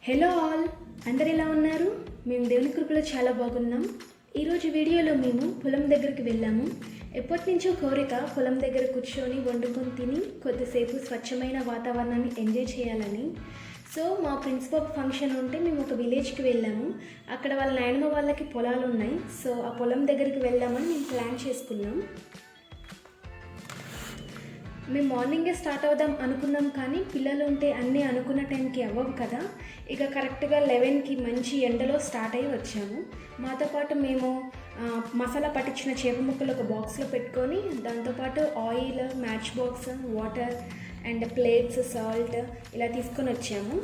Hello all, అందరు ఎలా ఉన్నారు? మేము దేవుని కృపలో చాలా బాగున్నాం. ఈరోజు వీడియోలో మేము పొలం దగ్గరికి వెళ్ళాము. ఎప్పటి నుంచో కోరిక పొలం దగ్గర కూర్చొని వండుకొని తిని కొద్దిసేపు స్వచ్ఛమైన వాతావరణాన్ని ఎంజాయ్ చేయాలని. సో మా ప్రిన్సిపల్ ఫంక్షన్ ఉంటే మేము ఒక విలేజ్కి వెళ్ళాము. అక్కడ వాళ్ళ నాయనమ్మ వాళ్ళకి పొలాలు ఉన్నాయి. సో ఆ పొలం దగ్గరికి వెళ్దామని మేము ప్లాన్ చేసుకున్నాం. మేము మార్నింగే స్టార్ట్ అవుదాం అనుకున్నాం, కానీ పిల్లలు ఉంటే అన్నీ అనుకున్న టైంకి అవ్వవు కదా. ఇక కరెక్ట్గా 11కి మంచి ఎండలో స్టార్ట్ అయ్యి వచ్చాము. మాతో పాటు మేము మసాలా పట్టించిన చేప ముక్కలు ఒక బాక్స్లో పెట్టుకొని, దాంతోపాటు oil, match box, water and plates, salt ఇలా తీసుకొని వచ్చాము.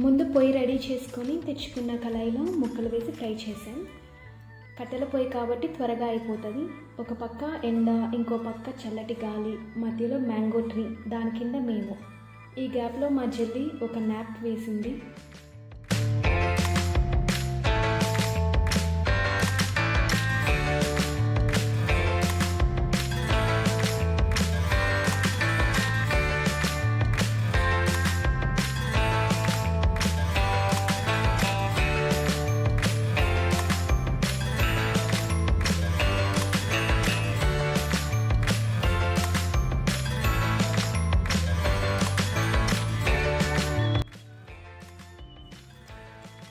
ముందు పొయ్యి రెడీ చేసుకొని తెచ్చుకున్న కళాయిలో ముక్కలు వేసి ఫ్రై చేసాం. కట్టెల పొయ్యి కాబట్టి త్వరగా అయిపోతుంది. ఒక పక్క ఎండ, ఇంకో పక్క చల్లటి గాలి, మధ్యలో మ్యాంగో ట్రీ, దాని కింద మేము. ఈ గ్యాప్లో మా చెల్లి ఒక నాప్ వేసింది.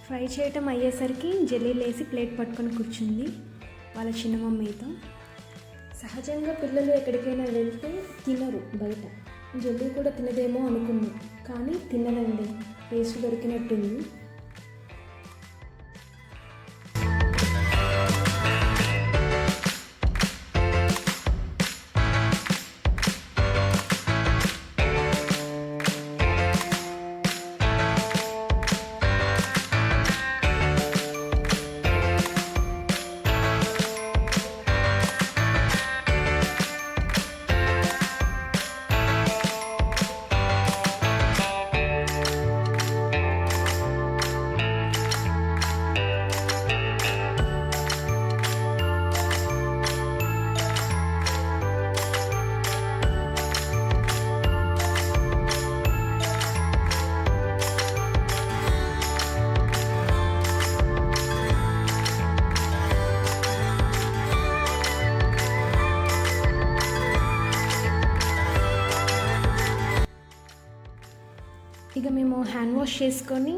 ఫ్రై చేయటం అయ్యేసరికి జెల్లీ లేసి ప్లేట్ పట్టుకొని కూర్చుంది వాళ్ళ చిన్న మమ్మీతో. సహజంగా పిల్లలు ఎక్కడికైనా వెళ్తే తినరు బయట. జెల్లీ కూడా తినదేమో అనుకున్నాం, కానీ తినదండి. టేస్ట్ దొరికినట్టుంది. ఇక మేము హ్యాండ్ వాష్ చేసుకొని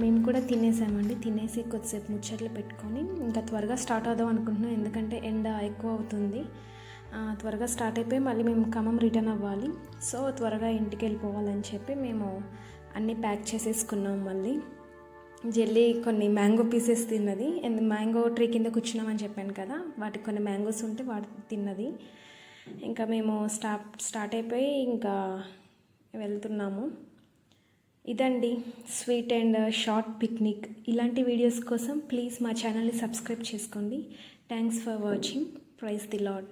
మేము కూడా తినేసామండి. తినేసి కొద్దిసేపు ముచ్చట్లు పెట్టుకొని ఇంకా త్వరగా స్టార్ట్ అవుదాం అనుకుంటున్నాం, ఎందుకంటే ఎండ ఎక్కువ అవుతుంది. త్వరగా స్టార్ట్ అయిపోయి మళ్ళీ మేము ఖమ్మం రిటర్న్ అవ్వాలి. సో త్వరగా ఇంటికి వెళ్ళిపోవాలని చెప్పి మేము అన్నీ ప్యాక్ చేసేసుకున్నాం. మళ్ళీ జెల్లీ కొన్ని మ్యాంగో పీసెస్ తిన్నది. మ్యాంగో ట్రీ కింద కూర్చున్నామని చెప్పాను కదా, వాటికి కొన్ని మ్యాంగోస్ ఉంటే వాటి తిన్నది. ఇంకా మేము స్టార్ట్ అయిపోయి ఇంకా వెళ్తున్నాము. ఇదండి స్వీట్ అండ్ షార్ట్ పిక్నిక్. ఇలాంటి వీడియోస్ కోసం ప్లీజ్ మా ఛానల్ని సబ్స్క్రైబ్ చేసుకోండి. Thanks for watching. Praise the lord.